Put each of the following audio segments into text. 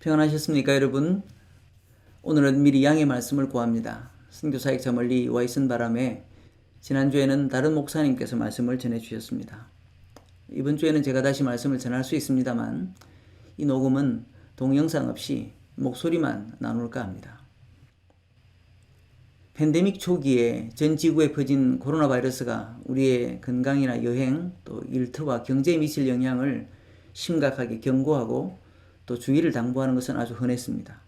평안하셨습니까, 여러분? 오늘은 미리 양해 말씀을 구합니다. 선교사역 저 멀리 와 있은 바람에 지난주에는 다른 목사님께서 말씀을 전해주셨습니다. 이번 주에는 제가 다시 말씀을 전할 수 있습니다만 이 녹음은 동영상 없이 목소리만 나눌까 합니다. 팬데믹 초기에 전 지구에 퍼진 코로나 바이러스가 우리의 건강이나 여행, 또 일터와 경제에 미칠 영향을 심각하게 경고하고 또 주의를 당부하는 것은 아주 흔했습니다.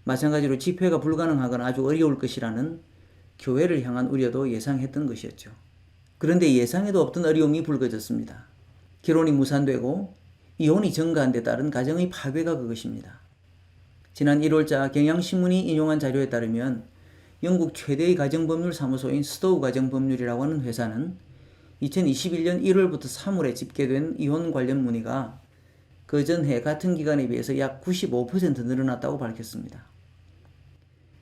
마찬가지로 집회가 불가능하거나 아주 어려울 것이라는 교회를 향한 우려도 예상했던 것이었죠. 그런데 예상에도 없던 어려움이 불거졌습니다. 결혼이 무산되고 이혼이 증가한 데 따른 가정의 파괴가 그것입니다. 지난 1월자 경향신문이 인용한 자료에 따르면 영국 최대의 가정법률 사무소인 스토우 가정법률이라고 하는 회사는 2021년 1월부터 3월에 집계된 이혼 관련 문의가 그전해 같은 기간에 비해서 약 95% 늘어났다고 밝혔습니다.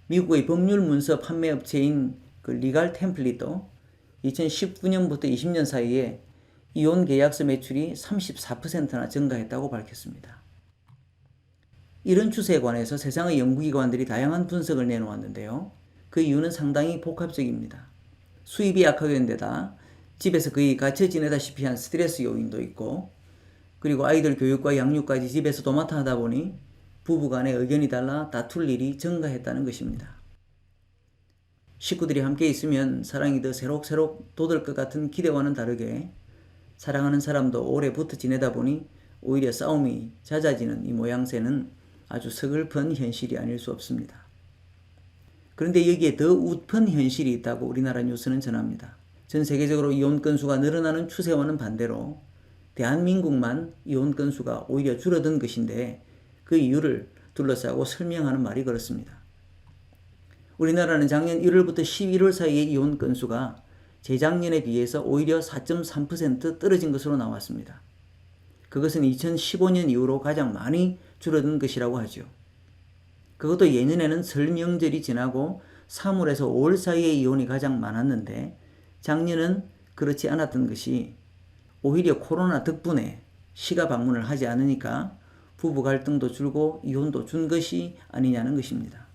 미국의 법률 문서 판매 업체인 리갈 템플릿도 2019년부터 20년 사이에 이혼 계약서 매출이 34%나 증가했다고 밝혔습니다. 이런 추세에 관해서 세상의 연구기관들이 다양한 분석을 내놓았는데요. 그 이유는 상당히 복합적입니다. 수입이 약하게 데다 집에서 거의 갇혀 지내다시피 한 스트레스 요인도 있고, 그리고 아이들 교육과 양육까지 집에서 도맡아 하다 보니 부부 간의 의견이 달라 다툴 일이 증가했다는 것입니다. 식구들이 함께 있으면 사랑이 더 새록새록 돋을 것 같은 기대와는 다르게 사랑하는 사람도 오래 붙어 지내다 보니 오히려 싸움이 잦아지는 이 모양새는 아주 서글픈 현실이 아닐 수 없습니다. 그런데 여기에 더 우픈 현실이 있다고 우리나라 뉴스는 전합니다. 전 세계적으로 이혼 건수가 늘어나는 추세와는 반대로 대한민국만 이혼 건수가 오히려 줄어든 것인데 그 이유를 둘러싸고 설명하는 말이 그렇습니다. 우리나라는 작년 1월부터 11월 사이의 이혼 건수가 재작년에 비해서 오히려 4.3% 떨어진 것으로 나왔습니다. 그것은 2015년 이후로 가장 많이 줄어든 것이라고 하죠. 그것도 예년에는 설 명절이 지나고 3월에서 5월 사이에 이혼이 가장 많았는데 작년은 그렇지 않았던 것이 오히려 코로나 덕분에 시가 방문을 하지 않으니까 부부 갈등도 줄고 이혼도 준 것이 아니냐는 것입니다.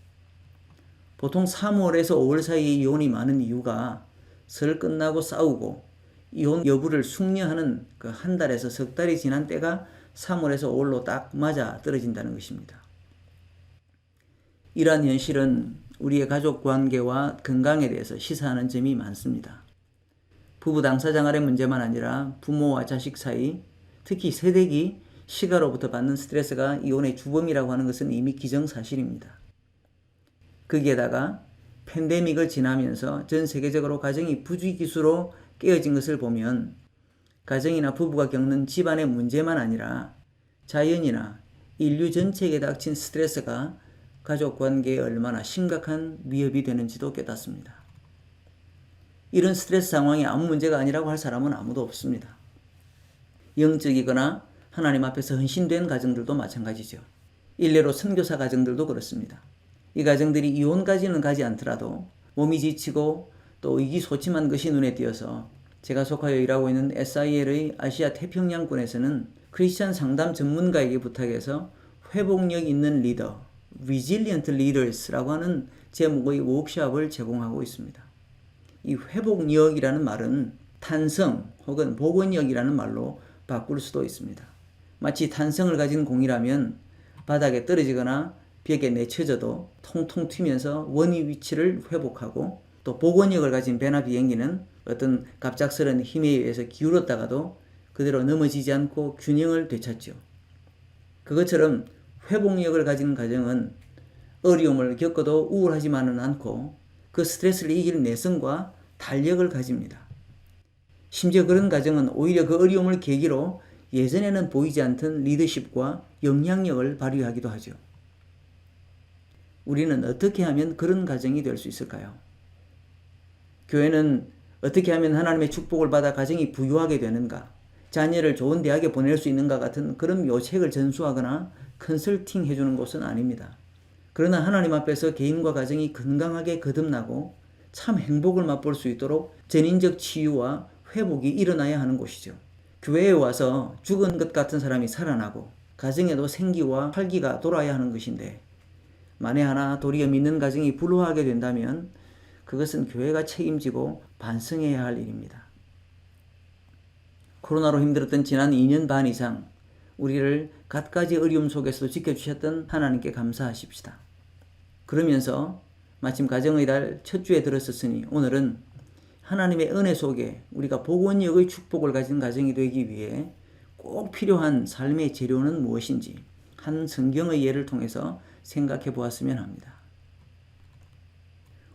보통 3월에서 5월 사이에 이혼이 많은 이유가 설 끝나고 싸우고 이혼 여부를 숙려하는 그 한 달에서 석 달이 지난 때가 3월에서 5월로 딱 맞아 떨어진다는 것입니다. 이러한 현실은 우리의 가족 관계와 건강에 대해서 시사하는 점이 많습니다. 부부 당사자간의 문제만 아니라 부모와 자식 사이, 특히 세대기 시가로부터 받는 스트레스가 이혼의 주범이라고 하는 것은 이미 기정사실입니다. 거기에다가 팬데믹을 지나면서 전 세계적으로 가정이 부주기수로 깨어진 것을 보면 가정이나 부부가 겪는 집안의 문제만 아니라 자연이나 인류 전체에게 닥친 스트레스가 가족 관계에 얼마나 심각한 위협이 되는지도 깨닫습니다. 이런 스트레스 상황이 아무 문제가 아니라고 할 사람은 아무도 없습니다. 영적이거나 하나님 앞에서 헌신된 가정들도 마찬가지죠. 일례로 선교사 가정들도 그렇습니다. 이 가정들이 이혼까지는 가지 않더라도 몸이 지치고 또 의기소침한 것이 눈에 띄어서 제가 속하여 일하고 있는 SIL의 아시아 태평양권에서는 크리스천 상담 전문가에게 부탁해서 회복력 있는 리더, Resilient Leaders라고 하는 제목의 워크숍을 제공하고 있습니다. 이 회복력이라는 말은 탄성 혹은 복원력이라는 말로 바꿀 수도 있습니다. 마치 탄성을 가진 공이라면 바닥에 떨어지거나 벽에 내쳐져도 통통 튀면서 원위 위치를 회복하고, 또 복원력을 가진 배나 비행기는 어떤 갑작스런 힘에 의해서 기울었다가도 그대로 넘어지지 않고 균형을 되찾죠. 그것처럼 회복력을 가진 가정은 어려움을 겪어도 우울하지만은 않고 그 스트레스를 이길 내성과 탄력을 가집니다. 심지어 그런 가정은 오히려 그 어려움을 계기로 예전에는 보이지 않던 리더십과 영향력을 발휘하기도 하죠. 우리는 어떻게 하면 그런 가정이 될 수 있을까요? 교회는 어떻게 하면 하나님의 축복을 받아 가정이 부유하게 되는가, 자녀를 좋은 대학에 보낼 수 있는가 같은 그런 묘책을 전수하거나 컨설팅 해주는 곳은 아닙니다. 그러나 하나님 앞에서 개인과 가정이 건강하게 거듭나고 참 행복을 맛볼 수 있도록 전인적 치유와 회복이 일어나야 하는 곳이죠. 교회에 와서 죽은 것 같은 사람이 살아나고 가정에도 생기와 활기가 돌아야 하는 것인데 만에 하나 도리어 믿는 가정이 불화하게 된다면 그것은 교회가 책임지고 반성해야 할 일입니다. 코로나로 힘들었던 지난 2년 반 이상 우리를 갖가지 어려움 속에서도 지켜주셨던 하나님께 감사하십시다. 그러면서 마침 가정의 달 첫 주에 들었었으니 오늘은 하나님의 은혜 속에 우리가 복원역의 축복을 가진 가정이 되기 위해 꼭 필요한 삶의 재료는 무엇인지 한 성경의 예를 통해서 생각해 보았으면 합니다.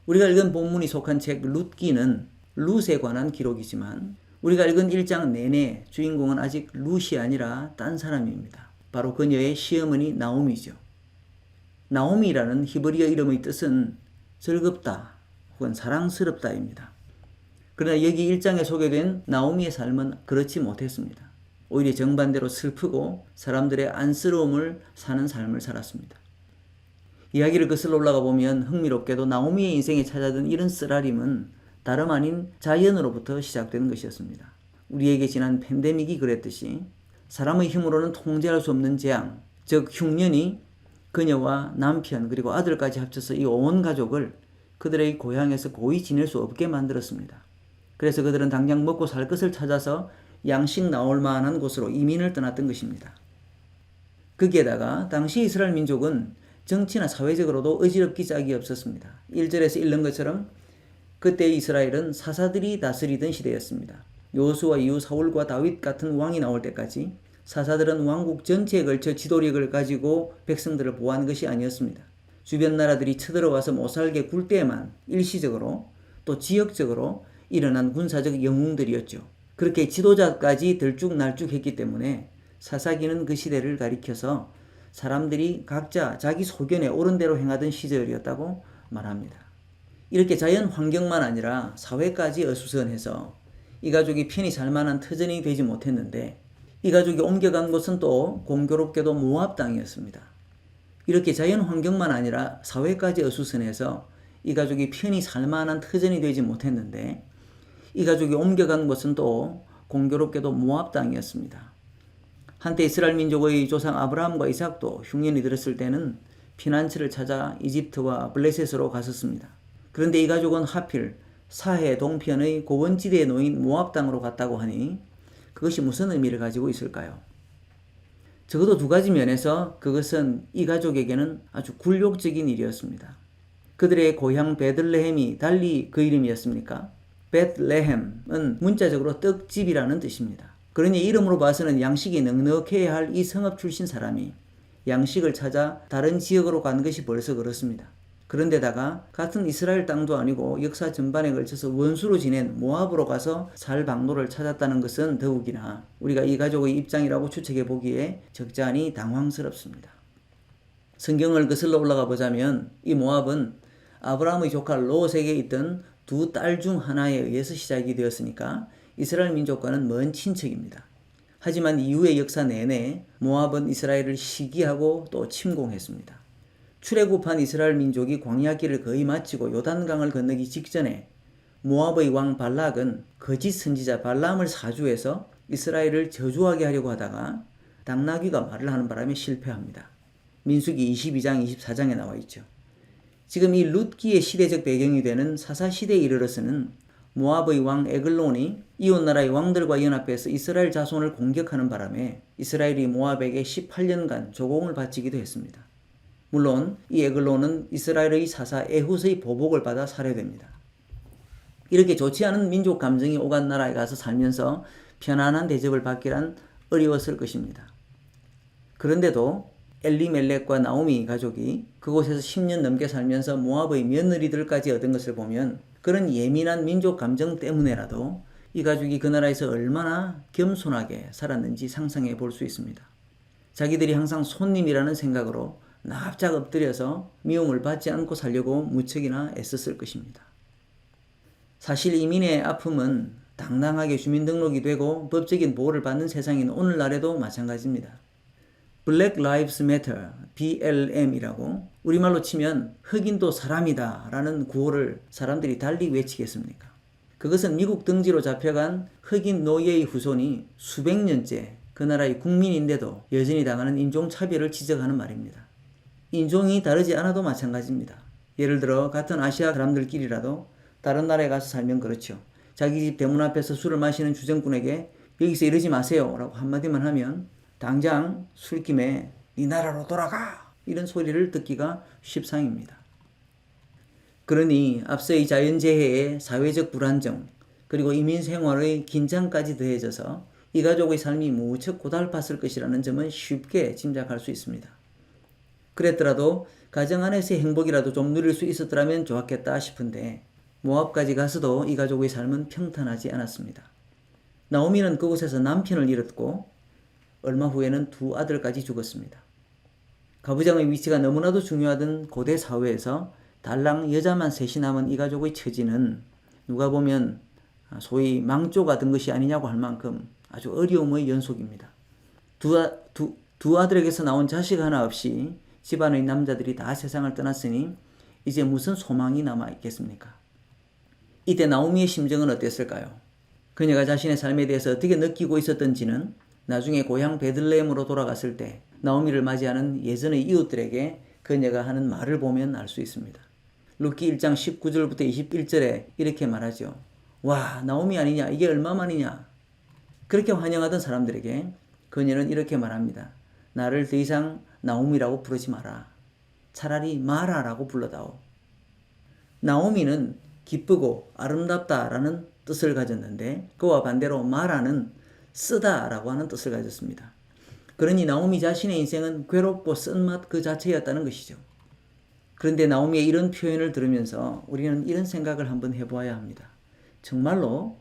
우리가 읽은 본문이 속한 책 룻기는 룻에 관한 기록이지만 우리가 읽은 1장 내내 주인공은 아직 룻이 아니라 딴 사람입니다. 바로 그녀의 시어머니 나오미죠. 나오미라는 히브리어 이름의 뜻은 즐겁다 혹은 사랑스럽다입니다. 그러나 여기 1장에 소개된 나오미의 삶은 그렇지 못했습니다. 오히려 정반대로 슬프고 사람들의 안쓰러움을 사는 삶을 살았습니다. 이야기를 거슬러 올라가 보면 흥미롭게도 나오미의 인생에 찾아든 이런 쓰라림은 다름 아닌 자연으로부터 시작된 것이었습니다. 우리에게 지난 팬데믹이 그랬듯이 사람의 힘으로는 통제할 수 없는 재앙, 즉 흉년이 그녀와 남편 그리고 아들까지 합쳐서 이 온 가족을 그들의 고향에서 고이 지낼 수 없게 만들었습니다. 그래서 그들은 당장 먹고 살 것을 찾아서 양식 나올 만한 곳으로 이민을 떠났던 것입니다. 거기에다가 당시 이스라엘 민족은 정치나 사회적으로도 어지럽기 짝이 없었습니다. 1절에서 읽는 것처럼 그때 이스라엘은 사사들이 다스리던 시대였습니다. 여호수아 이후 사울과 다윗 같은 왕이 나올 때까지 사사들은 왕국 전체에 걸쳐 지도력을 가지고 백성들을 보호한 것이 아니었습니다. 주변 나라들이 쳐들어와서 못살게 굴 때에만 일시적으로 또 지역적으로 일어난 군사적 영웅들이었죠. 그렇게 지도자까지 들쭉날쭉했기 때문에 사사기는 그 시대를 가리켜서 사람들이 각자 자기 소견에 옳은 대로 행하던 시절이었다고 말합니다. 이렇게 자연 환경만 아니라 사회까지 어수선해서 이 가족이 편히 살만한 터전이 되지 못했는데 이 가족이 옮겨간 곳은 또 공교롭게도 모압 땅이었습니다. 이렇게 자연 환경만 아니라 사회까지 어수선해서 이 가족이 편히 살만한 터전이 되지 못했는데 이 가족이 옮겨간 곳은 또 공교롭게도 모압 땅이었습니다. 한때 이스라엘 민족의 조상 아브라함과 이삭도 흉년이 들었을 때는 피난처를 찾아 이집트와 블레셋으로 갔었습니다. 그런데 이 가족은 하필 사해 동편의 고원지대에 놓인 모압 땅으로 갔다고 하니 그것이 무슨 의미를 가지고 있을까요? 적어도 두 가지 면에서 그것은 이 가족에게는 아주 굴욕적인 일이었습니다. 그들의 고향 베들레헴이 달리 그 이름이었습니까? 베들레헴은 문자적으로 떡집이라는 뜻입니다. 그러니 이름으로 봐서는 양식이 넉넉해야 할 이 성읍 출신 사람이 양식을 찾아 다른 지역으로 간 것이 벌써 그렇습니다. 그런데다가 같은 이스라엘 땅도 아니고 역사 전반에 걸쳐서 원수로 지낸 모압으로 가서 살 방도를 찾았다는 것은 더욱이나 우리가 이 가족의 입장이라고 추측해 보기에 적잖이 당황스럽습니다. 성경을 거슬러 올라가 보자면 이 모압은 아브라함의 조카 롯에게 있던 두 딸 중 하나에 의해서 시작이 되었으니까 이스라엘 민족과는 먼 친척입니다. 하지만 이후의 역사 내내 모압은 이스라엘을 시기하고 또 침공했습니다. 출애굽한 이스라엘 민족이 광야길을 거의 마치고 요단강을 건너기 직전에 모압의 왕 발락은 거짓 선지자 발람을 사주해서 이스라엘을 저주하게 하려고 하다가 당나귀가 말을 하는 바람에 실패합니다. 민수기 22장 24장에 나와 있죠. 지금 이 룻기의 시대적 배경이 되는 사사시대에 이르러서는 모압의 왕 에글론이 이웃나라의 왕들과 연합해서 이스라엘 자손을 공격하는 바람에 이스라엘이 모압에게 18년간 조공을 바치기도 했습니다. 물론 이 에글론은 이스라엘의 사사 에훗의 보복을 받아 살해됩니다. 이렇게 좋지 않은 민족 감정이 오간 나라에 가서 살면서 편안한 대접을 받기란 어려웠을 것입니다. 그런데도 엘리멜렉과 나오미 가족이 그곳에서 10년 넘게 살면서 모압의 며느리들까지 얻은 것을 보면 그런 예민한 민족 감정 때문에라도 이 가족이 그 나라에서 얼마나 겸손하게 살았는지 상상해 볼 수 있습니다. 자기들이 항상 손님이라는 생각으로 납작 엎드려서 미움을 받지 않고 살려고 무척이나 애썼을 것입니다. 사실 이민의 아픔은 당당하게 주민등록이 되고 법적인 보호를 받는 세상인 오늘날에도 마찬가지입니다. Black Lives Matter, BLM이라고 우리말로 치면 흑인도 사람이다 라는 구호를 사람들이 달리 외치겠습니까? 그것은 미국 등지로 잡혀간 흑인 노예의 후손이 수백 년째 그 나라의 국민인데도 여전히 당하는 인종차별을 지적하는 말입니다. 인종이 다르지 않아도 마찬가지입니다. 예를 들어 같은 아시아 사람들끼리라도 다른 나라에 가서 살면 그렇죠. 자기 집 대문 앞에서 술을 마시는 주정꾼에게 여기서 이러지 마세요 라고 한마디만 하면 당장 술김에 네 나라로 돌아가 이런 소리를 듣기가 십상입니다. 그러니 앞서의 자연재해의 사회적 불안정 그리고 이민 생활의 긴장까지 더해져서 이 가족의 삶이 무척 고달팠을 것이라는 점은 쉽게 짐작할 수 있습니다. 그랬더라도 가정 안에서의 행복이라도 좀 누릴 수 있었더라면 좋았겠다 싶은데 모압까지 가서도 이 가족의 삶은 평탄하지 않았습니다. 나오미는 그곳에서 남편을 잃었고 얼마 후에는 두 아들까지 죽었습니다. 가부장의 위치가 너무나도 중요하던 고대 사회에서 달랑 여자만 셋이 남은 이 가족의 처지는 누가 보면 소위 망조가 된 것이 아니냐고 할 만큼 아주 어려움의 연속입니다. 두 아들에게서 나온 자식 하나 없이 집안의 남자들이 다 세상을 떠났으니 이제 무슨 소망이 남아있겠습니까? 이때 나오미의 심정은 어땠을까요? 그녀가 자신의 삶에 대해서 어떻게 느끼고 있었던지는 나중에 고향 베들레헴으로 돌아갔을 때 나오미를 맞이하는 예전의 이웃들에게 그녀가 하는 말을 보면 알 수 있습니다. 룻기 1장 19절부터 21절에 이렇게 말하죠. 와, 나오미 아니냐? 이게 얼마만이냐? 그렇게 환영하던 사람들에게 그녀는 이렇게 말합니다. 나를 더 이상 나오미라고 부르지 마라. 차라리 마라라고 불러다오. 나오미는 기쁘고 아름답다라는 뜻을 가졌는데 그와 반대로 마라는 쓰다라고 하는 뜻을 가졌습니다. 그러니 나오미 자신의 인생은 괴롭고 쓴맛 그 자체였다는 것이죠. 그런데 나오미의 이런 표현을 들으면서 우리는 이런 생각을 한번 해보아야 합니다. 정말로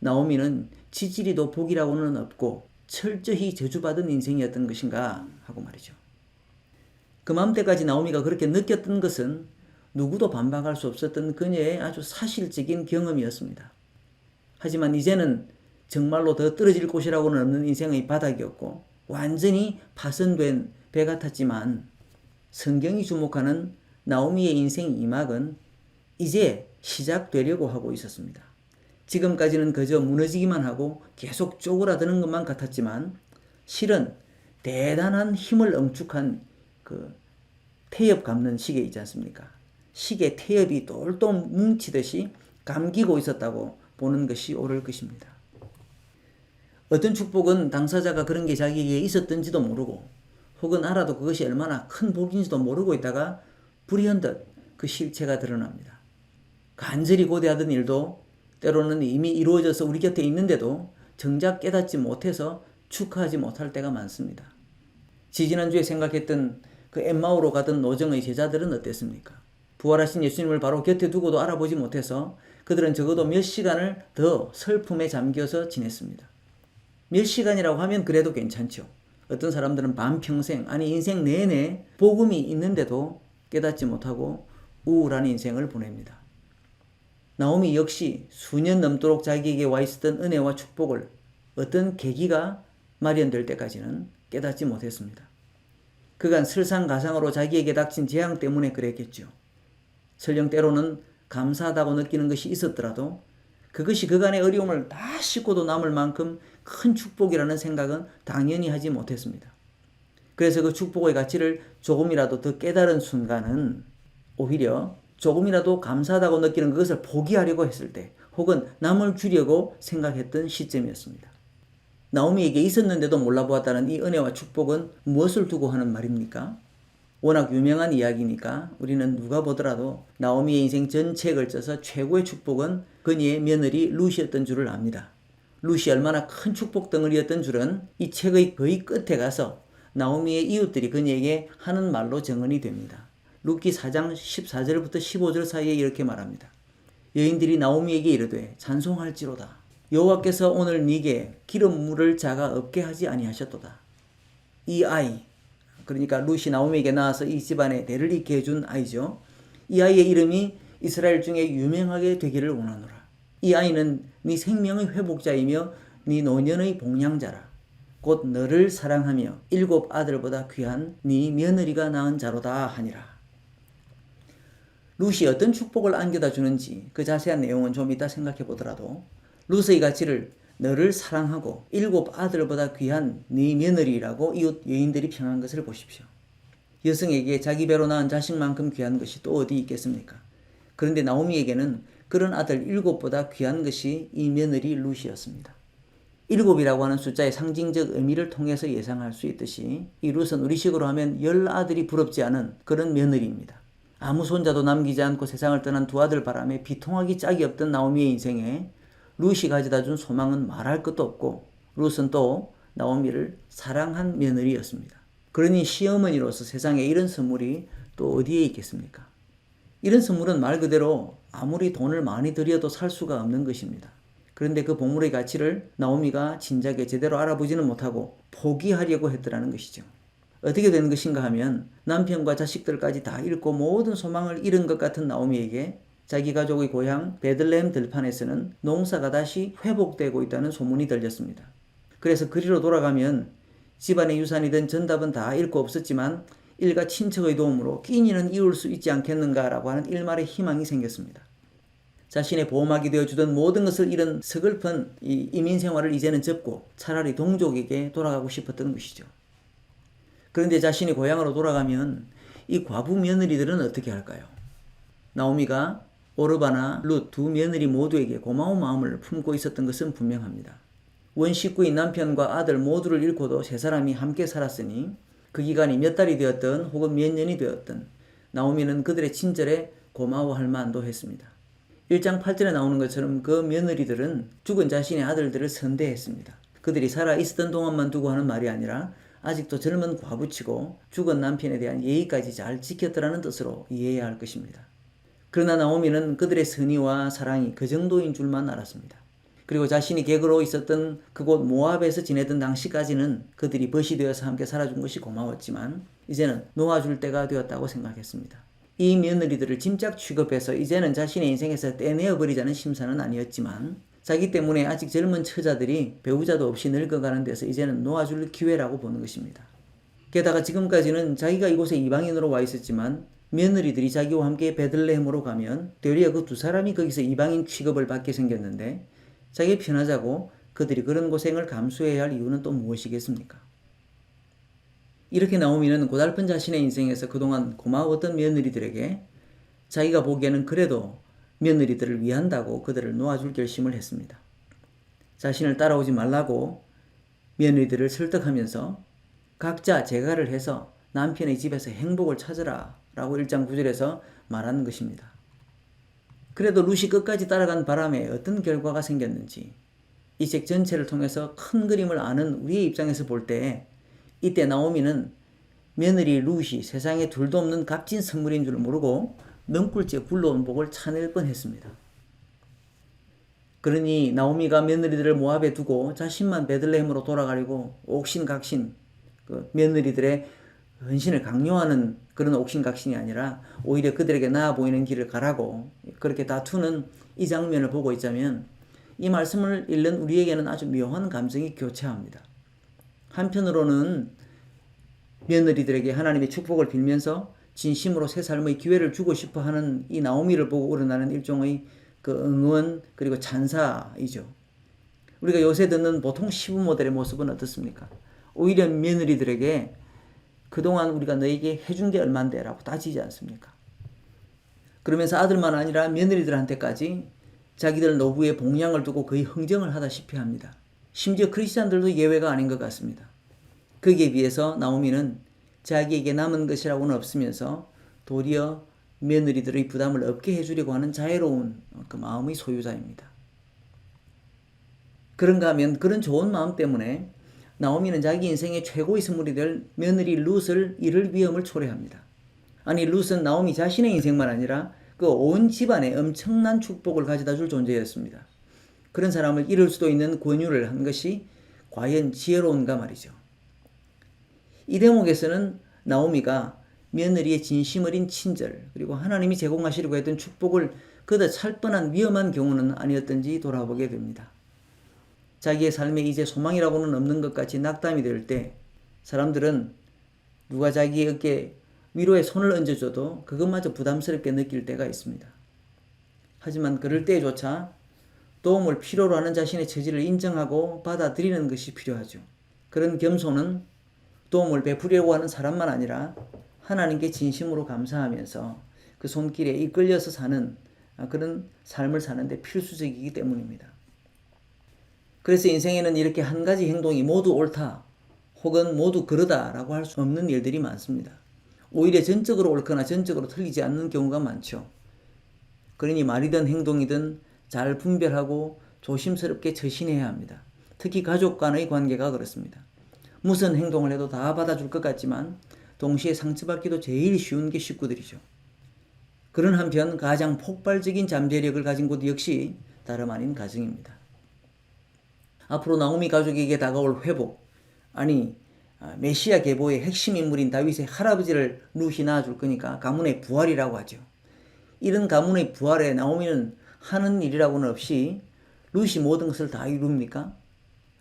나오미는 지지리도 복이라고는 없고 철저히 저주받은 인생이었던 것인가 하고 말이죠. 그맘때까지 나오미가 그렇게 느꼈던 것은 누구도 반박할 수 없었던 그녀의 아주 사실적인 경험이었습니다. 하지만 이제는 정말로 더 떨어질 곳이라고는 없는 인생의 바닥이었고 완전히 파손된 배 같았지만 성경이 주목하는 나오미의 인생 2막은 이제 시작되려고 하고 있었습니다. 지금까지는 그저 무너지기만 하고 계속 쪼그라드는 것만 같았지만 실은 대단한 힘을 응축한 그 태엽 감는 시계 있지 않습니까? 시계 태엽이 똘똘 뭉치듯이 감기고 있었다고 보는 것이 옳을 것입니다. 어떤 축복은 당사자가 그런 게 자기에게 있었던지도 모르고 혹은 알아도 그것이 얼마나 큰 복인지도 모르고 있다가 불현듯 그 실체가 드러납니다. 간절히 고대하던 일도 때로는 이미 이루어져서 우리 곁에 있는데도 정작 깨닫지 못해서 축하하지 못할 때가 많습니다. 지지난주에 생각했던 그 엠마오로 가던 노정의 제자들은 어땠습니까? 부활하신 예수님을 바로 곁에 두고도 알아보지 못해서 그들은 적어도 몇 시간을 더 슬픔에 잠겨서 지냈습니다. 몇 시간이라고 하면 그래도 괜찮죠. 어떤 사람들은 반평생, 아니 인생 내내 복음이 있는데도 깨닫지 못하고 우울한 인생을 보냅니다. 나오미 역시 수년 넘도록 자기에게 와 있었던 은혜와 축복을 어떤 계기가 마련될 때까지는 깨닫지 못했습니다. 그간 설상가상으로 자기에게 닥친 재앙 때문에 그랬겠죠. 설령 때로는 감사하다고 느끼는 것이 있었더라도 그것이 그간의 어려움을 다 씻고도 남을 만큼 큰 축복이라는 생각은 당연히 하지 못했습니다. 그래서 그 축복의 가치를 조금이라도 더 깨달은 순간은 오히려 조금이라도 감사하다고 느끼는 그것을 포기하려고 했을 때 혹은 남을 주려고 생각했던 시점이었습니다. 나오미에게 있었는데도 몰라보았다는 이 은혜와 축복은 무엇을 두고 하는 말입니까? 워낙 유명한 이야기니까 우리는 누가 보더라도 나오미의 인생 전체에 걸쳐서 최고의 축복은 그녀의 며느리 룻이었던 줄을 압니다. 룻이 얼마나 큰 축복 덩어리였던 줄은 이 책의 거의 끝에 가서 나오미의 이웃들이 그녀에게 하는 말로 정언이 됩니다. 룻기 4장 14절부터 15절 사이에 이렇게 말합니다. 여인들이 나오미에게 이르되 찬송할지로다. 여호와께서 오늘 네게 기름 물을 자가 없게 하지 아니하셨도다. 이 아이, 그러니까 룻이 나오미에게 낳아서 이 집안에 대를 잇게 해준 아이죠. 이 아이의 이름이 이스라엘 중에 유명하게 되기를 원하노라. 이 아이는 네 생명의 회복자이며 네 노년의 복량자라. 곧 너를 사랑하며 7 아들보다 귀한 네 며느리가 낳은 자로다 하니라. 룻이 어떤 축복을 안겨다 주는지 그 자세한 내용은 좀 이따 생각해 보더라도 룻의 가치를 너를 사랑하고 7 아들보다 귀한 네 며느리라고 이웃 여인들이 평한 것을 보십시오. 여성에게 자기 배로 낳은 자식만큼 귀한 것이 또 어디 있겠습니까? 그런데 나오미에게는 그런 아들 7보다 귀한 것이 이 며느리 룻이었습니다. 7이라고 하는 숫자의 상징적 의미를 통해서 예상할 수 있듯이 이 룻은 우리식으로 하면 10아들이 부럽지 않은 그런 며느리입니다. 아무 손자도 남기지 않고 세상을 떠난 2 아들 바람에 비통하기 짝이 없던 나오미의 인생에 룻이 가져다 준 소망은 말할 것도 없고 룻은 또 나오미를 사랑한 며느리였습니다. 그러니 시어머니로서 세상에 이런 선물이 또 어디에 있겠습니까? 이런 선물은 말 그대로 아무리 돈을 많이 들여도 살 수가 없는 것입니다. 그런데 그 보물의 가치를 나오미가 진작에 제대로 알아보지는 못하고 포기하려고 했더라는 것이죠. 어떻게 된 것인가 하면 남편과 자식들까지 다 잃고 모든 소망을 잃은 것 같은 나오미에게 자기 가족의 고향 베들레헴 들판에서는 농사가 다시 회복되고 있다는 소문이 들렸습니다. 그래서 그리로 돌아가면 집안의 유산이든 전답은 다 잃고 없었지만 일가 친척의 도움으로 끼니는 이룰 수 있지 않겠는가라고 하는 일말의 희망이 생겼습니다. 자신의 보호막이 되어주던 모든 것을 잃은 서글픈 이 이민 생활을 이제는 접고 차라리 동족에게 돌아가고 싶었던 것이죠. 그런데 자신이 고향으로 돌아가면 이 과부 며느리들은 어떻게 할까요? 나오미가 오르바나 룻 2 며느리 모두에게 고마운 마음을 품고 있었던 것은 분명합니다. 원식구인 남편과 아들 모두를 잃고도 3사람이 함께 살았으니 그 기간이 몇 달이 되었든 혹은 몇 년이 되었든 나오미는 그들의 친절에 고마워할 만도 했습니다. 1장 8절에 나오는 것처럼 그 며느리들은 죽은 자신의 아들들을 선대했습니다. 그들이 살아 있었던 동안만 두고 하는 말이 아니라 아직도 젊은 과부치고 죽은 남편에 대한 예의까지 잘 지켰더라는 뜻으로 이해해야 할 것입니다. 그러나 나오미는 그들의 선의와 사랑이 그 정도인 줄만 알았습니다. 그리고 자신이 객으로 있었던 그곳 모압에서 지내던 당시까지는 그들이 벗이 되어서 함께 살아준 것이 고마웠지만 이제는 놓아줄 때가 되었다고 생각했습니다. 이 며느리들을 짐작 취급해서 이제는 자신의 인생에서 떼내어버리자는 심사는 아니었지만 자기 때문에 아직 젊은 처자들이 배우자도 없이 늙어가는 데서 이제는 놓아줄 기회라고 보는 것입니다. 게다가 지금까지는 자기가 이곳에 이방인으로 와 있었지만 며느리들이 자기와 함께 베들레헴으로 가면 되려 그 2사람이 거기서 이방인 취급을 받게 생겼는데 자기 편하자고 그들이 그런 고생을 감수해야 할 이유는 또 무엇이겠습니까? 이렇게 나오미는 고달픈 자신의 인생에서 그동안 고마웠던 며느리들에게 자기가 보기에는 그래도 며느리들을 위한다고 그들을 놓아줄 결심을 했습니다. 자신을 따라오지 말라고 며느리들을 설득하면서 각자 재가를 해서 남편의 집에서 행복을 찾으라 라고 1장 9절에서 말하는 것입니다. 그래도 룻이 끝까지 따라간 바람에 어떤 결과가 생겼는지 이 책 전체를 통해서 큰 그림을 아는 우리의 입장에서 볼 때 이때 나오미는 며느리 룻이 세상에 둘도 없는 값진 선물인 줄 모르고 넝굴째 굴러온 복을 차낼 뻔했습니다. 그러니 나오미가 며느리들을 모압에 두고 자신만 베들레헴으로 돌아가려고 옥신각신 그 며느리들의 헌신을 강요하는 그런 옥신각신이 아니라 오히려 그들에게 나아 보이는 길을 가라고 그렇게 다투는 이 장면을 보고 있자면 이 말씀을 읽는 우리에게는 아주 묘한 감정이 교차합니다. 한편으로는 며느리들에게 하나님의 축복을 빌면서 진심으로 새 삶의 기회를 주고 싶어 하는 이 나오미를 보고 우러나는 일종의 그 응원 그리고 찬사이죠. 우리가 요새 듣는 보통 시부모들의 모습은 어떻습니까? 오히려 며느리들에게 그동안 우리가 너에게 해준 게 얼만데 라고 따지지 않습니까? 그러면서 아들만 아니라 며느리들한테까지 자기들 노부의 봉양을 두고 거의 흥정을 하다시피 합니다. 심지어 크리스찬들도 예외가 아닌 것 같습니다. 거기에 비해서 나오미는 자기에게 남은 것이라고는 없으면서 도리어 며느리들의 부담을 없게 해주려고 하는 자애로운 그 마음의 소유자입니다. 그런가 하면 그런 좋은 마음 때문에 나오미는 자기 인생의 최고의 선물이 될 며느리 룻을 잃을 위험을 초래합니다. 아니 룻은 나오미 자신의 인생만 아니라 그 온 집안에 엄청난 축복을 가져다 줄 존재였습니다. 그런 사람을 잃을 수도 있는 권유를 한 것이 과연 지혜로운가 말이죠. 이 대목에서는 나오미가 며느리의 진심 어린 친절 그리고 하나님이 제공하시려고 했던 축복을 그저 찰 뻔한 위험한 경우는 아니었던지 돌아보게 됩니다. 자기의 삶에 이제 소망이라고는 없는 것 같이 낙담이 될 때 사람들은 누가 자기의 어깨에 위로의 손을 얹어줘도 그것마저 부담스럽게 느낄 때가 있습니다. 하지만 그럴 때조차 도움을 필요로 하는 자신의 처지를 인정하고 받아들이는 것이 필요하죠. 그런 겸손은 도움을 베풀려고 하는 사람만 아니라 하나님께 진심으로 감사하면서 그 손길에 이끌려서 사는 그런 삶을 사는데 필수적이기 때문입니다. 그래서 인생에는 이렇게 한 가지 행동이 모두 옳다 혹은 모두 그러다라고 할 수 없는 일들이 많습니다. 오히려 전적으로 옳거나 전적으로 틀리지 않는 경우가 많죠. 그러니 말이든 행동이든 잘 분별하고 조심스럽게 처신해야 합니다. 특히 가족 간의 관계가 그렇습니다. 무슨 행동을 해도 다 받아줄 것 같지만 동시에 상처받기도 제일 쉬운 게 식구들이죠. 그런 한편 가장 폭발적인 잠재력을 가진 곳 역시 다름 아닌 가정입니다. 앞으로 나오미 가족에게 다가올 회복, 아니 메시아 계보의 핵심 인물인 다윗의 할아버지를 룻이 낳아줄 거니까 가문의 부활이라고 하죠. 이런 가문의 부활에 나오미는 하는 일이라고는 없이 룻이 모든 것을 다 이룹니까?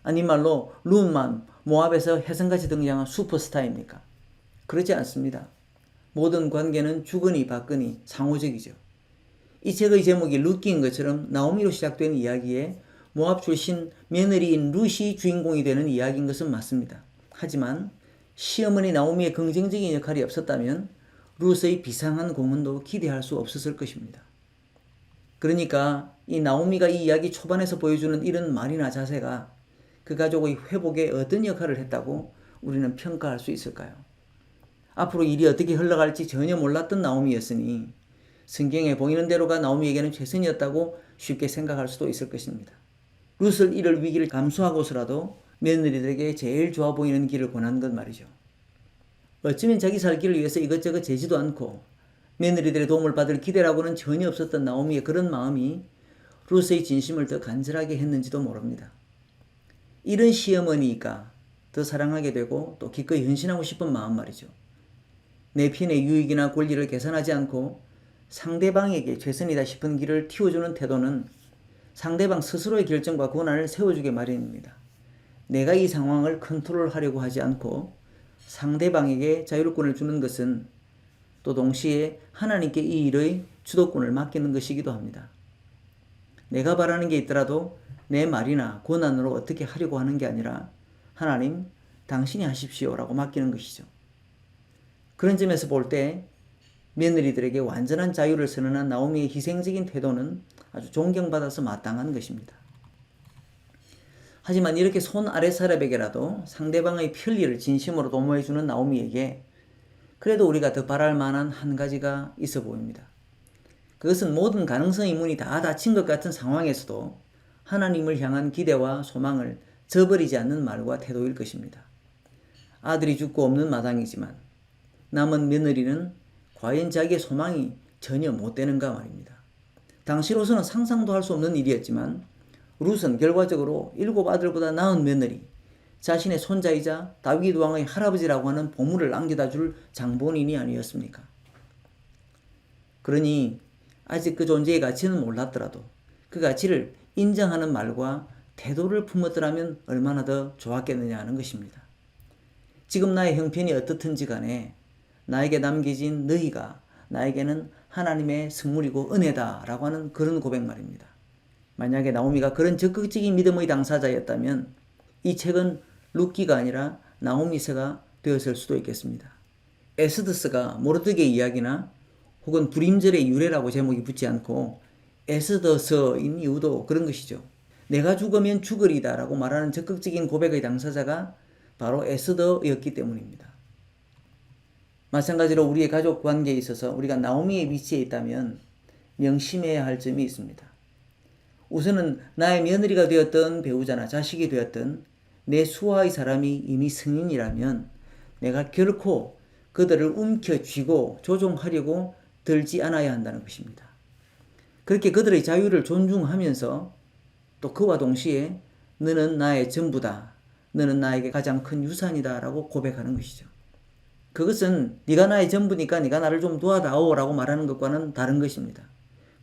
아니 말로 룻만 모압에서 혜성같이 등장한 슈퍼스타입니까? 그렇지 않습니다. 모든 관계는 주거니 받거니 상호적이죠. 이 책의 제목이 룻기인 것처럼 나오미로 시작된 이야기에 모압 출신 며느리인 룻이 주인공이 되는 이야기인 것은 맞습니다. 하지만 시어머니 나오미의 긍정적인 역할이 없었다면 룻의 비상한 공헌도 기대할 수 없었을 것입니다. 그러니까 이 나오미가 이 이야기 초반에서 보여주는 이런 말이나 자세가 그 가족의 회복에 어떤 역할을 했다고 우리는 평가할 수 있을까요? 앞으로 일이 어떻게 흘러갈지 전혀 몰랐던 나오미였으니 성경에 보이는 대로가 나오미에게는 최선이었다고 쉽게 생각할 수도 있을 것입니다. 룻을 이를 위기를 감수하고서라도 며느리들에게 제일 좋아 보이는 길을 권한 것 말이죠. 어쩌면 자기 살 길을 위해서 이것저것 재지도 않고 며느리들의 도움을 받을 기대라고는 전혀 없었던 나오미의 그런 마음이 룻의 진심을 더 간절하게 했는지도 모릅니다. 이런 시어머니가 더 사랑하게 되고 또 기꺼이 헌신하고 싶은 마음 말이죠. 내 편의 유익이나 권리를 계산하지 않고 상대방에게 최선이다 싶은 길을 틔워주는 태도는 상대방 스스로의 결정과 권한을 세워주게 마련입니다. 내가 이 상황을 컨트롤하려고 하지 않고 상대방에게 자율권을 주는 것은 또 동시에 하나님께 이 일의 주도권을 맡기는 것이기도 합니다. 내가 바라는 게 있더라도 내 말이나 권한으로 어떻게 하려고 하는 게 아니라 하나님, 당신이 하십시오라고 맡기는 것이죠. 그런 점에서 볼 때 며느리들에게 완전한 자유를 선언한 나오미의 희생적인 태도는 아주 존경받아서 마땅한 것입니다. 하지만 이렇게 손 아래 사람에게라도 상대방의 편리를 진심으로 도모해주는 나오미에게 그래도 우리가 더 바랄 만한 한 가지가 있어 보입니다. 그것은 모든 가능성의 문이 다 닫힌 것 같은 상황에서도 하나님을 향한 기대와 소망을 저버리지 않는 말과 태도일 것입니다. 아들이 죽고 없는 마당이지만 남은 며느리는 과연 자기의 소망이 전혀 못 되는가 말입니다. 당시로서는 상상도 할 수 없는 일이었지만 룻은 결과적으로 7 아들보다 나은 며느리, 자신의 손자이자 다윗 왕의 할아버지라고 하는 보물을 남겨다 줄 장본인이 아니었습니까? 그러니 아직 그 존재의 가치는 몰랐더라도 그 가치를 인정하는 말과 태도를 품었더라면 얼마나 더 좋았겠느냐 하는 것입니다. 지금 나의 형편이 어떻든지 간에 나에게 남겨진 너희가 나에게는 하나님의 선물이고 은혜다 라고 하는 그런 고백 말입니다. 만약에 나오미가 그런 적극적인 믿음의 당사자였다면 이 책은 룻기가 아니라 나오미서가 되었을 수도 있겠습니다. 에스더서가 모르드게의 이야기나 혹은 불임절의 유래라고 제목이 붙지 않고 에스더서인 이유도 그런 것이죠. 내가 죽으면 죽으리다 라고 말하는 적극적인 고백의 당사자가 바로 에스더였기 때문입니다. 마찬가지로 우리의 가족 관계에 있어서 우리가 나오미의 위치에 있다면 명심해야 할 점이 있습니다. 우선은 나의 며느리가 되었던 배우자나 자식이 되었던 내 수하의 사람이 이미 성인이라면 내가 결코 그들을 움켜쥐고 조종하려고 들지 않아야 한다는 것입니다. 그렇게 그들의 자유를 존중하면서 또 그와 동시에 너는 나의 전부다. 너는 나에게 가장 큰 유산이다 라고 고백하는 것이죠. 그것은 네가 나의 전부니까 네가 나를 좀 도와다오 라고 말하는 것과는 다른 것입니다.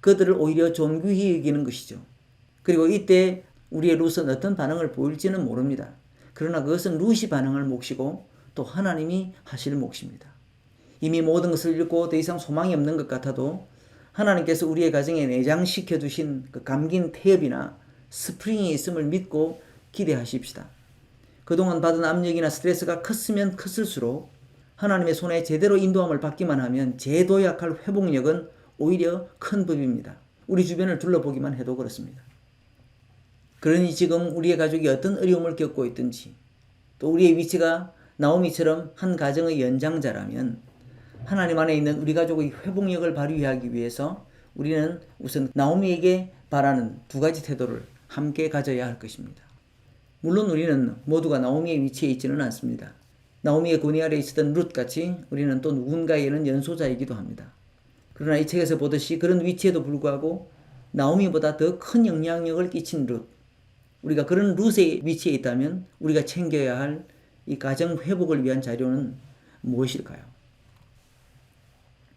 그들을 오히려 존귀히 여기는 것이죠. 그리고 이때 우리의 룻은 어떤 반응을 보일지는 모릅니다. 그러나 그것은 룻이 반응할 몫이고 또 하나님이 하실 몫입니다. 이미 모든 것을 잃고 더 이상 소망이 없는 것 같아도 하나님께서 우리의 가정에 내장시켜 두신 그 감긴 태엽이나 스프링이 있음을 믿고 기대하십시다. 그동안 받은 압력이나 스트레스가 컸으면 컸을수록 하나님의 손에 제대로 인도함을 받기만 하면 재도약할 회복력은 오히려 큰 법입니다. 우리 주변을 둘러보기만 해도 그렇습니다. 그러니 지금 우리의 가족이 어떤 어려움을 겪고 있든지 또 우리의 위치가 나오미처럼 한 가정의 연장자라면 하나님 안에 있는 우리 가족의 회복력을 발휘하기 위해서 우리는 우선 나오미에게 바라는 두 가지 태도를 함께 가져야 할 것입니다. 물론 우리는 모두가 나오미의 위치에 있지는 않습니다. 나오미의 권위 아래 있었던 룻같이 우리는 또 누군가에게는 연소자이기도 합니다. 그러나 이 책에서 보듯이 그런 위치에도 불구하고 나오미보다 더 큰 영향력을 끼친 룻, 우리가 그런 룻의 위치에 있다면 우리가 챙겨야 할 이 가정 회복을 위한 자료는 무엇일까요?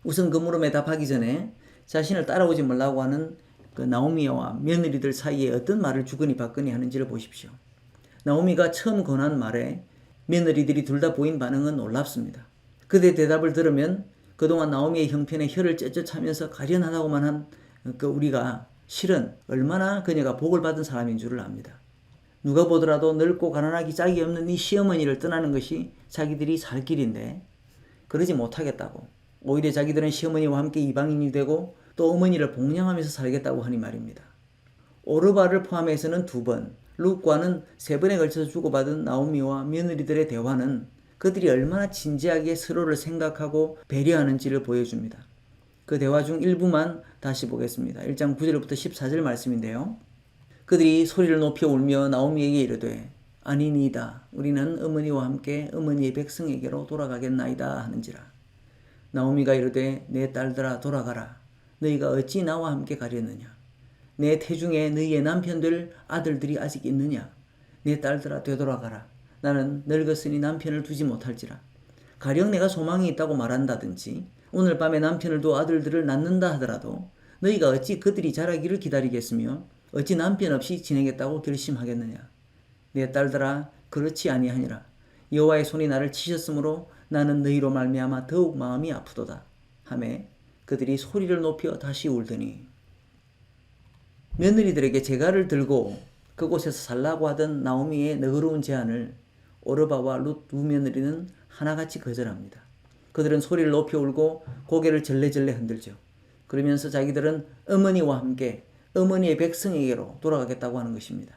우선 그 물음에 답하기 전에 자신을 따라오지 말라고 하는 그 나오미와 며느리들 사이에 어떤 말을 주거니 받거니 하는지를 보십시오. 나오미가 처음 권한 말에 며느리들이 둘 다 보인 반응은 놀랍습니다. 그들의 대답을 들으면 그동안 나오미의 형편에 혀를 째째차면서 가련하다고만 한 그 우리가 실은 얼마나 그녀가 복을 받은 사람인 줄을 압니다. 누가 보더라도 늙고 가난하기 짝이 없는 이 시어머니를 떠나는 것이 자기들이 살 길인데 그러지 못하겠다고 오히려 자기들은 시어머니와 함께 이방인이 되고 또 어머니를 복양하면서 살겠다고 하니 말입니다. 오르바를 포함해서는 2번, 룻과는 3번에 걸쳐서 주고받은 나오미와 며느리들의 대화는 그들이 얼마나 진지하게 서로를 생각하고 배려하는지를 보여줍니다. 그 대화 중 일부만 다시 보겠습니다. 1장 9절부터 14절 말씀인데요. 그들이 소리를 높여 울며 나오미에게 이르되 아니니이다. 우리는 어머니와 함께 어머니의 백성에게로 돌아가겠나이다 하는지라. 나오미가 이르되 내 딸들아 돌아가라. 너희가 어찌 나와 함께 가려느냐. 내 태중에 너희의 남편들 아들들이 아직 있느냐. 내 딸들아 되돌아가라. 나는 늙었으니 남편을 두지 못할지라. 가령 내가 소망이 있다고 말한다든지 오늘 밤에 남편을 두어 아들들을 낳는다 하더라도 너희가 어찌 그들이 자라기를 기다리겠으며 어찌 남편 없이 지내겠다고 결심하겠느냐. 내 딸들아 그렇지 아니하니라. 여호와의 손이 나를 치셨으므로 나는 너희로 말미암아 더욱 마음이 아프도다 하매 그들이 소리를 높여 다시 울더니 며느리들에게 제갈을 들고 그곳에서 살라고 하던 나오미의 너그러운 제안을 오르바와 룻 두 며느리는 하나같이 거절합니다. 그들은 소리를 높여 울고 고개를 절레절레 흔들죠. 그러면서 자기들은 어머니와 함께 어머니의 백성에게로 돌아가겠다고 하는 것입니다.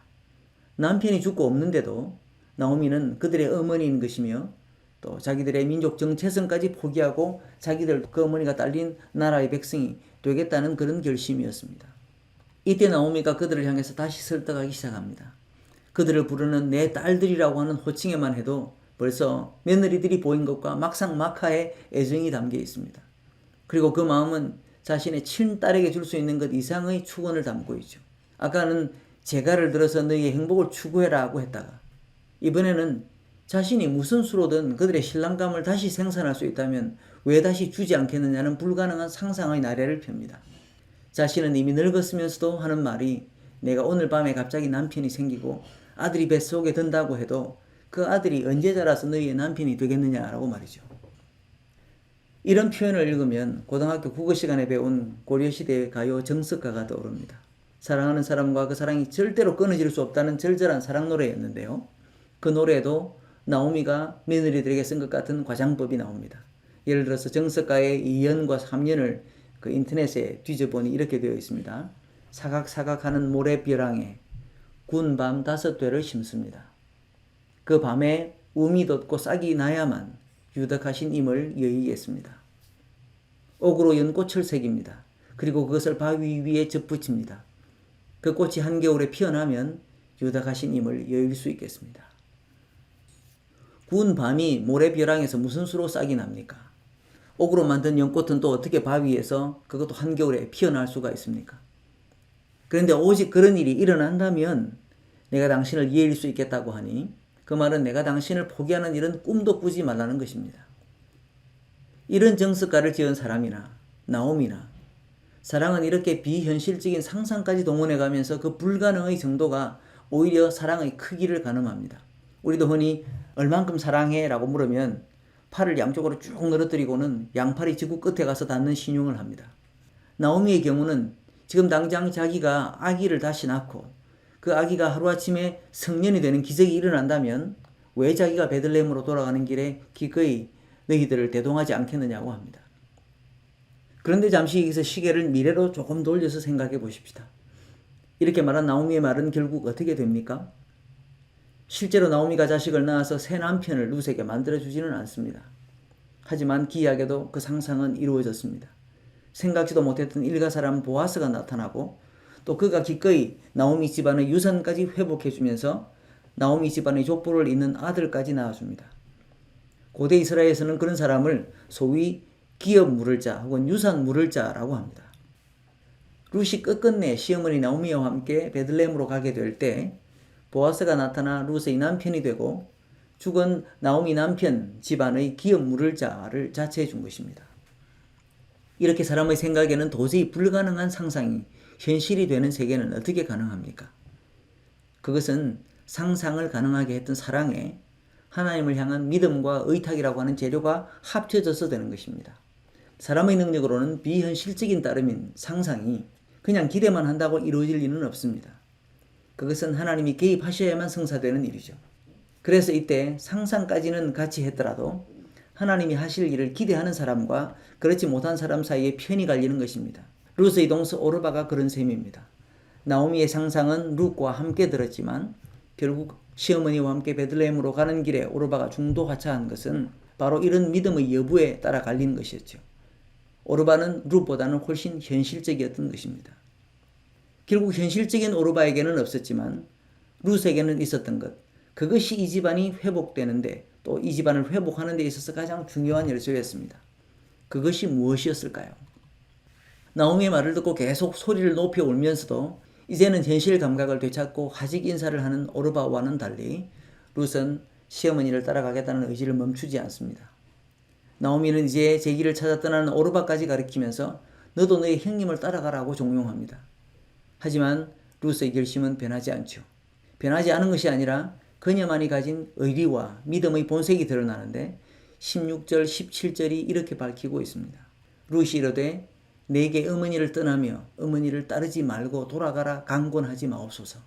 남편이 죽고 없는데도 나오미는 그들의 어머니인 것이며 또 자기들의 민족 정체성까지 포기하고 자기들 그 어머니가 딸린 나라의 백성이 되겠다는 그런 결심이었습니다. 이때 나오미가 그들을 향해서 다시 설득하기 시작합니다. 그들을 부르는 내 딸들이라고 하는 호칭에만 해도 벌써 며느리들이 보인 것과 막상 막하의 애정이 담겨 있습니다. 그리고 그 마음은 자신의 친딸에게 줄 수 있는 것 이상의 축원을 담고 있죠. 아까는 제갈을 들어서 너희의 행복을 추구해라고 했다가 이번에는 자신이 무슨 수로든 그들의 신랑감을 다시 생산할 수 있다면 왜 다시 주지 않겠느냐는 불가능한 상상의 나래를 펴니다. 자신은 이미 늙었으면서도 하는 말이 내가 오늘 밤에 갑자기 남편이 생기고 아들이 뱃속에 든다고 해도 그 아들이 언제 자라서 너희의 남편이 되겠느냐라고 말이죠. 이런 표현을 읽으면 고등학교 국어 시간에 배운 고려시대의 가요 정석가가 떠오릅니다. 사랑하는 사람과 그 사랑이 절대로 끊어질 수 없다는 절절한 사랑 노래였는데요. 그 노래에도 나오미가 며느리들에게 쓴 것 같은 과장법이 나옵니다. 예를 들어서 정석가의 2년과 3년을 그 인터넷에 뒤져보니 이렇게 되어 있습니다. 사각사각하는 모래벼랑에 군 밤 5되를 심습니다. 그 밤에 우미 돋고 싹이 나야만 유덕하신 임을 여의겠습니다. 옥으로 연꽃을 새깁니다. 그리고 그것을 바위 위에 접붙입니다. 그 꽃이 한겨울에 피어나면 유덕하신 임을 여일 수 있겠습니다. 구운 밤이 모래벼랑에서 무슨 수로 싹이 납니까? 옥으로 만든 연꽃은 또 어떻게 바위에서 그것도 한겨울에 피어날 수가 있습니까? 그런데 오직 그런 일이 일어난다면 내가 당신을 이해할 수 있겠다고 하니 그 말은 내가 당신을 포기하는 일은 꿈도 꾸지 말라는 것입니다. 이런 정석가를 지은 사람이나 나오미나 사랑은 이렇게 비현실적인 상상까지 동원해가면서 그 불가능의 정도가 오히려 사랑의 크기를 가늠합니다. 우리도 흔히 얼만큼 사랑해? 라고 물으면 팔을 양쪽으로 쭉 늘어뜨리고는 양팔이 지구 끝에 가서 닿는 신용을 합니다. 나오미의 경우는 지금 당장 자기가 아기를 다시 낳고 그 아기가 하루아침에 성년이 되는 기적이 일어난다면 왜 자기가 베들레헴으로 돌아가는 길에 기꺼이 너희들을 대동하지 않겠느냐고 합니다. 그런데 잠시 여기서 시계를 미래로 조금 돌려서 생각해 보십시다. 이렇게 말한 나오미의 말은 결국 어떻게 됩니까? 실제로 나오미가 자식을 낳아서 새 남편을 룻에게 만들어주지는 않습니다. 하지만 기이하게도 그 상상은 이루어졌습니다. 생각지도 못했던 일가 사람 보아스가 나타나고 또 그가 기꺼이 나오미 집안의 유산까지 회복해주면서 나오미 집안의 족보를 잇는 아들까지 낳아줍니다. 고대 이스라엘에서는 그런 사람을 소위 기업 물을 자 혹은 유산 물을 자라고 합니다. 룻이 끝끝내 시어머니 나오미와 함께 베들레헴으로 가게 될 때 보아스가 나타나 룻의 남편이 되고 죽은 나오미 남편 집안의 기업 물을 자를 자처해 준 것입니다. 이렇게 사람의 생각에는 도저히 불가능한 상상이 현실이 되는 세계는 어떻게 가능합니까? 그것은 상상을 가능하게 했던 사랑에 하나님을 향한 믿음과 의탁이라고 하는 재료가 합쳐져서 되는 것입니다. 사람의 능력으로는 비현실적인 따름인 상상이 그냥 기대만 한다고 이루어질 리는 없습니다. 그것은 하나님이 개입하셔야만 성사되는 일이죠. 그래서 이때 상상까지는 같이 했더라도 하나님이 하실 일을 기대하는 사람과 그렇지 못한 사람 사이에 편이 갈리는 것입니다. 룻의 동서 오르바가 그런 셈입니다. 나오미의 상상은 룻과 함께 들었지만 결국 시어머니와 함께 베들레헴으로 가는 길에 오르바가 중도하차한 것은 바로 이런 믿음의 여부에 따라 갈리는 것이었죠. 오르바는 룻보다는 훨씬 현실적이었던 것입니다. 결국 현실적인 오르바에게는 없었지만 룻에게는 있었던 것, 그것이 이 집안이 회복되는데 또 이 집안을 회복하는 데 있어서 가장 중요한 열쇠였습니다. 그것이 무엇이었을까요? 나오미의 말을 듣고 계속 소리를 높여 울면서도 이제는 현실 감각을 되찾고 하직 인사를 하는 오르바와는 달리 룻은 시어머니를 따라가겠다는 의지를 멈추지 않습니다. 나오미는 이제 제 길을 찾아 떠나는 오르바까지 가리키면서 너도 너의 형님을 따라가라고 종용합니다. 하지만 룻의 결심은 변하지 않죠. 변하지 않은 것이 아니라 그녀만이 가진 의리와 믿음의 본색이 드러나는데 16절, 17절이 이렇게 밝히고 있습니다. 룻이 이르되 내게 어머니를 떠나며 어머니를 따르지 말고 돌아가라 강권하지 마옵소서.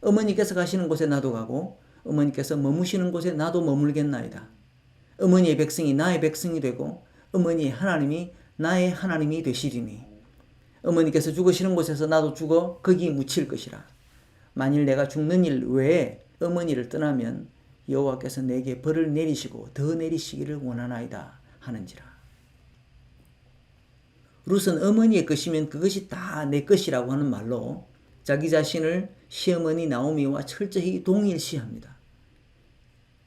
어머니께서 가시는 곳에 나도 가고 어머니께서 머무시는 곳에 나도 머물겠나이다. 어머니의 백성이 나의 백성이 되고 어머니의 하나님이 나의 하나님이 되시리니 어머니께서 죽으시는 곳에서 나도 죽어 거기 묻힐 것이라. 만일 내가 죽는 일 외에 어머니를 떠나면 여호와께서 내게 벌을 내리시고 더 내리시기를 원하나이다 하는지라. 룻은 어머니의 것이면 그것이 다 내 것이라고 하는 말로 자기 자신을 시어머니 나오미와 철저히 동일시합니다.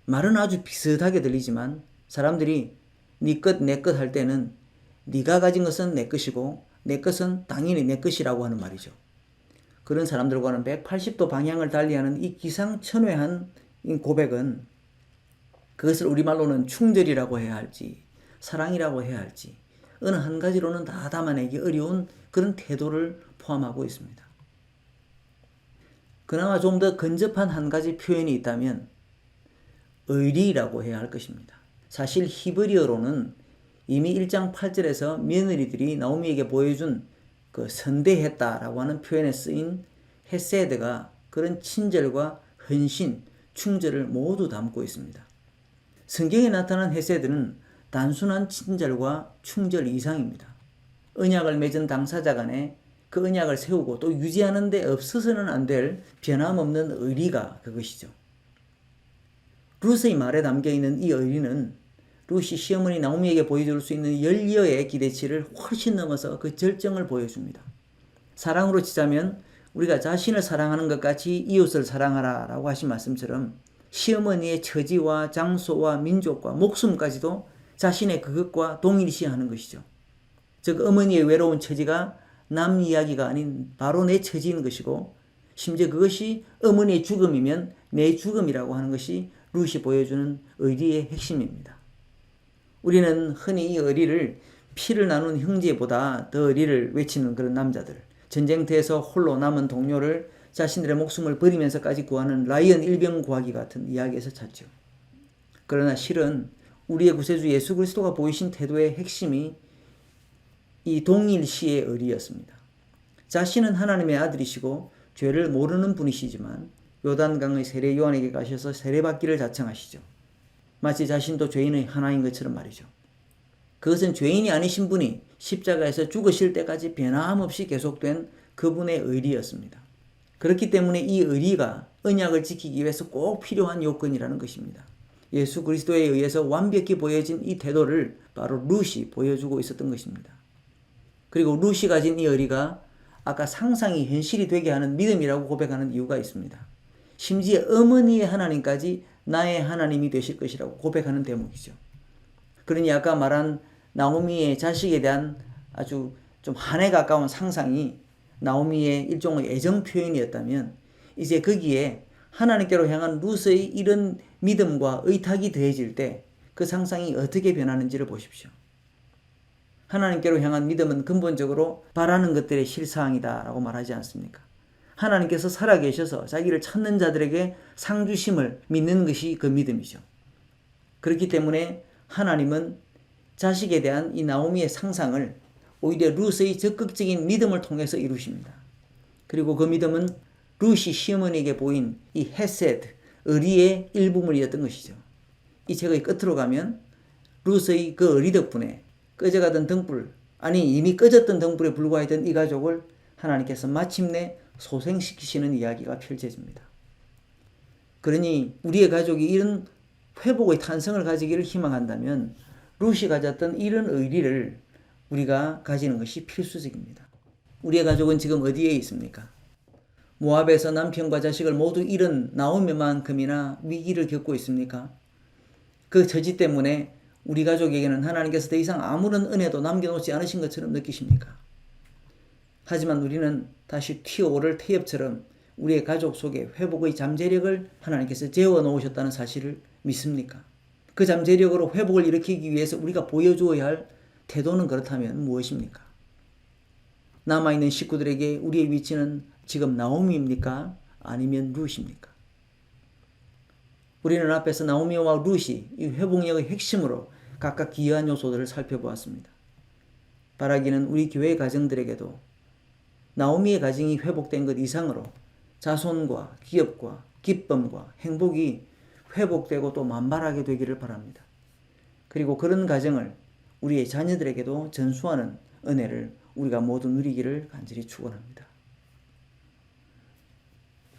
말은 아주 비슷하게 들리지만 사람들이 네 것 내 것 할 때는 네가 가진 것은 내 것이고 내 것은 당연히 내 것이라고 하는 말이죠. 그런 사람들과는 180도 방향을 달리하는 이 기상천외한 고백은 그것을 우리말로는 충절이라고 해야 할지 사랑이라고 해야 할지 어느 한 가지로는 다 담아내기 어려운 그런 태도를 포함하고 있습니다. 그나마 좀 더 근접한 한 가지 표현이 있다면 의리라고 해야 할 것입니다. 사실 히브리어로는 이미 1장 8절에서 며느리들이 나오미에게 보여준 그 선대했다라고 하는 표현에 쓰인 헤세드가 그런 친절과 헌신, 충절을 모두 담고 있습니다. 성경에 나타난 헤세드는 단순한 친절과 충절 이상입니다. 언약을 맺은 당사자 간에 그 언약을 세우고 또 유지하는 데 없어서는 안 될 변함없는 의리가 그것이죠. 룻의 말에 담겨있는 이 의리는 룻이 시어머니 나오미에게 보여줄 수 있는 열여의 기대치를 훨씬 넘어서 그 절정을 보여줍니다. 사랑으로 치자면 우리가 자신을 사랑하는 것 같이 이웃을 사랑하라 라고 하신 말씀처럼 시어머니의 처지와 장소와 민족과 목숨까지도 자신의 그것과 동일시하는 것이죠. 즉 어머니의 외로운 처지가 남 이야기가 아닌 바로 내 처지인 것이고 심지어 그것이 어머니의 죽음이면 내 죽음이라고 하는 것이 룻이 보여주는 의리의 핵심입니다. 우리는 흔히 이 의리를 피를 나눈 형제보다 더 의리를 외치는 그런 남자들, 전쟁터에서 홀로 남은 동료를 자신들의 목숨을 버리면서까지 구하는 라이언 일병 구하기 같은 이야기에서 찾죠. 그러나 실은 우리의 구세주 예수 그리스도가 보이신 태도의 핵심이 이 동일시의 의리였습니다. 자신은 하나님의 아들이시고 죄를 모르는 분이시지만 요단강의 세례 요한에게 가셔서 세례받기를 자청하시죠. 마치 자신도 죄인의 하나인 것처럼 말이죠. 그것은 죄인이 아니신 분이 십자가에서 죽으실 때까지 변함없이 계속된 그분의 의리였습니다. 그렇기 때문에 이 의리가 언약을 지키기 위해서 꼭 필요한 요건이라는 것입니다. 예수 그리스도에 의해서 완벽히 보여진 이 태도를 바로 룻이 보여주고 있었던 것입니다. 그리고 룻이 가진 이 의리가 아까 상상이 현실이 되게 하는 믿음이라고 고백하는 이유가 있습니다. 심지어 어머니의 하나님까지 나의 하나님이 되실 것이라고 고백하는 대목이죠. 그러니 아까 말한 나오미의 자식에 대한 아주 좀 한에 가까운 상상이 나오미의 일종의 애정 표현이었다면 이제 거기에 하나님께로 향한 룻의 이런 믿음과 의탁이 더해질 때 그 상상이 어떻게 변하는지를 보십시오. 하나님께로 향한 믿음은 근본적으로 바라는 것들의 실사항이다 라고 말하지 않습니까? 하나님께서 살아계셔서 자기를 찾는 자들에게 상 주심을 믿는 것이 그 믿음이죠. 그렇기 때문에 하나님은 자식에 대한 이 나오미의 상상을 오히려 룻의 적극적인 믿음을 통해서 이루십니다. 그리고 그 믿음은 룻이 시어머니에게 보인 이 헤세드, 의리의 일부분이었던 것이죠. 이 책의 끝으로 가면 룻의 그 의리 덕분에 꺼져가던 등불, 아니 이미 꺼졌던 등불에 불과했던 이 가족을 하나님께서 마침내 소생시키시는 이야기가 펼쳐집니다. 그러니 우리의 가족이 이런 회복의 탄성을 가지기를 희망한다면 룻이 가졌던 이런 의리를 우리가 가지는 것이 필수적입니다. 우리의 가족은 지금 어디에 있습니까? 모압에서 남편과 자식을 모두 잃은 나오미만큼이나 위기를 겪고 있습니까? 그 처지 때문에 우리 가족에게는 하나님께서 더 이상 아무런 은혜도 남겨놓지 않으신 것처럼 느끼십니까? 하지만 우리는 다시 튀어오를 태엽처럼 우리의 가족 속에 회복의 잠재력을 하나님께서 재워놓으셨다는 사실을 믿습니까? 그 잠재력으로 회복을 일으키기 위해서 우리가 보여주어야 할 태도는 그렇다면 무엇입니까? 남아있는 식구들에게 우리의 위치는 지금 나오미입니까? 아니면 룻입니까? 우리는 앞에서 나오미와 룻이 이 회복력의 핵심으로 각각 기여한 요소들을 살펴보았습니다. 바라기는 우리 교회 가정들에게도 나오미의 가정이 회복된 것 이상으로 자손과 기업과 기쁨과 행복이 회복되고 또 만발하게 되기를 바랍니다. 그리고 그런 가정을 우리의 자녀들에게도 전수하는 은혜를 우리가 모두 누리기를 간절히 축원합니다.